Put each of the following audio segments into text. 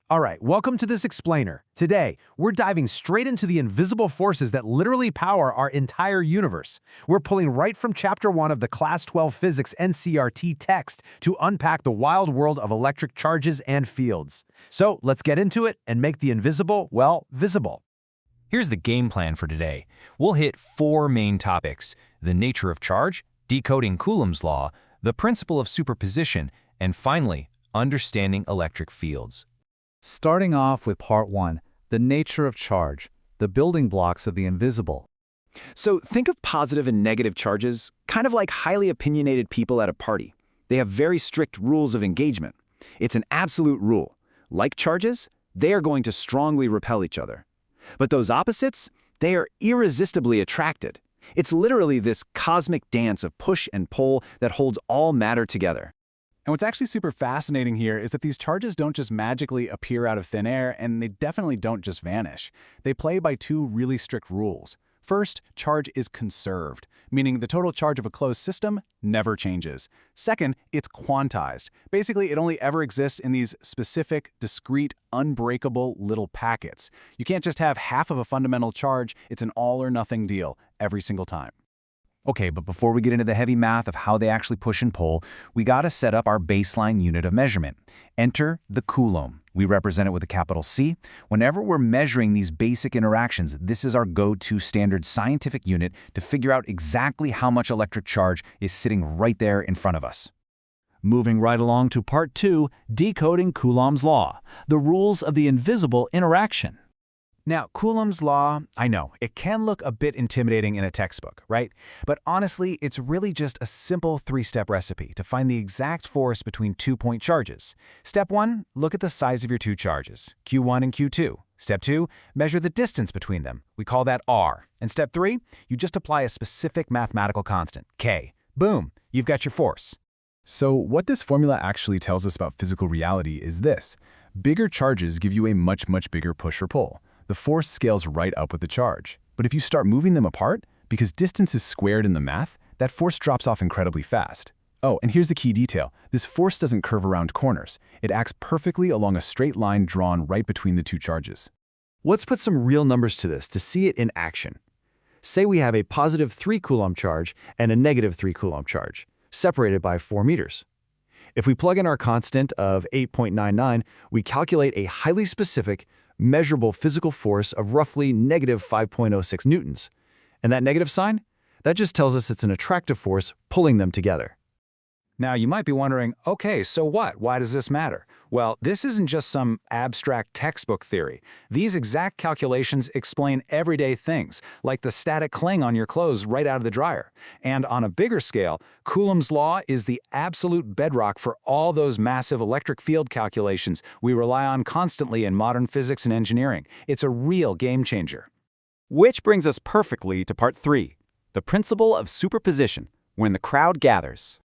All right, welcome to this explainer. Today, we're diving straight into the invisible forces that literally power our entire universe. We're pulling right from Chapter 1 of the Class 12 Physics NCERT text to unpack the wild world of electric charges and fields. So let's get into it and make the invisible, well, visible. Here's the game plan for today. We'll hit 4 main topics: the nature of charge, decoding Coulomb's law, the principle of superposition, and finally, understanding electric fields. Starting off with Part 1, the nature of charge, the building blocks of the invisible. So think of positive and negative charges kind of like highly opinionated people at a party. They have very strict rules of engagement. It's an absolute rule. Like charges, they are going to strongly repel each other. But those opposites, they are irresistibly attracted. It's literally this cosmic dance of push and pull that holds all matter together. And what's actually super fascinating here is that these charges don't just magically appear out of thin air, and they definitely don't just vanish. They play by 2 really strict rules. First, charge is conserved, meaning the total charge of a closed system never changes. Second, it's quantized. Basically, it only ever exists in these specific, discrete, unbreakable little packets. You can't just have half of a fundamental charge. It's an all-or-nothing deal every single time. Okay, but before we get into the heavy math of how they actually push and pull, we gotta set up our baseline unit of measurement. Enter the Coulomb. We represent it with a capital C. Whenever we're measuring these basic interactions, this is our go-to standard scientific unit to figure out exactly how much electric charge is sitting right there in front of us. Moving right along to Part 2, decoding Coulomb's law, the rules of the invisible interaction. Now, Coulomb's law, I know, it can look a bit intimidating in a textbook, right? But honestly, it's really just a simple 3-step recipe to find the exact force between 2-point charges. Step 1, look at the size of your 2 charges, Q1 and Q2. Step 2, measure the distance between them. We call that R. And step 3, you just apply a specific mathematical constant, K. Boom, you've got your force. So what this formula actually tells us about physical reality is this. Bigger charges give you a much bigger push or pull. The force scales right up with the charge. But if you start moving them apart, because distance is squared in the math, that force drops off incredibly fast. Oh, and here's the key detail. This force doesn't curve around corners. It acts perfectly along a straight line drawn right between the 2 charges. Let's put some real numbers to this to see it in action. Say we have a positive 3 Coulomb charge and a negative 3 Coulomb charge, separated by 4 meters. If we plug in our constant of 8.99, we calculate a highly specific, measurable physical force of roughly negative 5.06 newtons. And that negative sign? That just tells us it's an attractive force pulling them together. Now, you might be wondering, okay, so what? Why does this matter? Well, this isn't just some abstract textbook theory. These exact calculations explain everyday things, like the static cling on your clothes right out of the dryer. And on a bigger scale, Coulomb's law is the absolute bedrock for all those massive electric field calculations we rely on constantly in modern physics and engineering. It's a real game changer. Which brings us perfectly to Part 3, the principle of superposition, when the crowd gathers.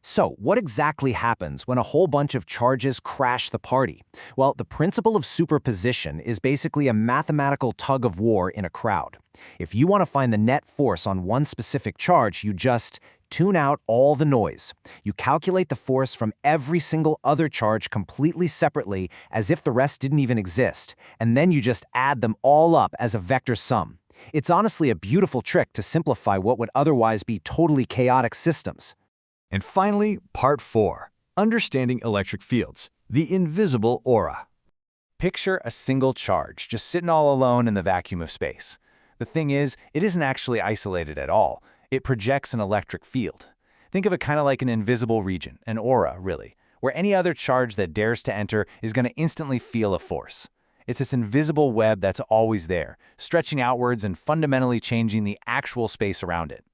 So, what exactly happens when a whole bunch of charges crash the party? Well, the principle of superposition is basically a mathematical tug-of-war in a crowd. If you want to find the net force on one specific charge, you just tune out all the noise. You calculate the force from every single other charge completely separately, as if the rest didn't even exist, and then you just add them all up as a vector sum. It's honestly a beautiful trick to simplify what would otherwise be totally chaotic systems. And finally, Part 4, understanding electric fields, the invisible aura. Picture a single charge just sitting all alone in the vacuum of space. The thing is, it isn't actually isolated at all. It projects an electric field. Think of it kind of like an invisible region, an aura, really, where any other charge that dares to enter is going to instantly feel a force. It's this invisible web that's always there, stretching outwards and fundamentally changing the actual space around it.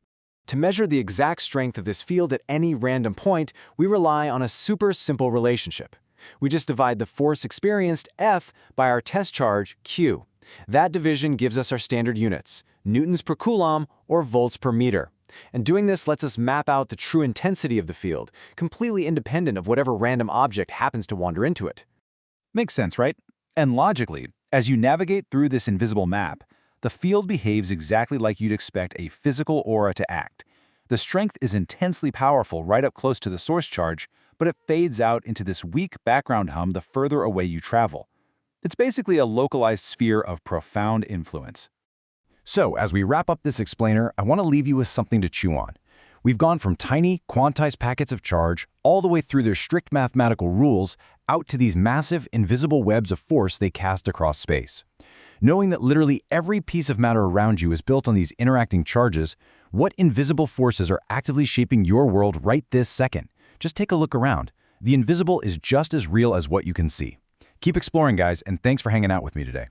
To measure the exact strength of this field at any random point, we rely on a super simple relationship. We just divide the force experienced, F, by our test charge, Q. That division gives us our standard units, newtons per coulomb or volts per meter. And doing this lets us map out the true intensity of the field, completely independent of whatever random object happens to wander into it. Makes sense, right? And logically, as you navigate through this invisible map, the field behaves exactly like you'd expect a physical aura to act. The strength is intensely powerful right up close to the source charge, but it fades out into this weak background hum the further away you travel. It's basically a localized sphere of profound influence. So, as we wrap up this explainer, I want to leave you with something to chew on. We've gone from tiny, quantized packets of charge all the way through their strict mathematical rules out to these massive, invisible webs of force they cast across space. Knowing that literally every piece of matter around you is built on these interacting charges, what invisible forces are actively shaping your world right this second? Just take a look around. The invisible is just as real as what you can see. Keep exploring, guys, and thanks for hanging out with me today.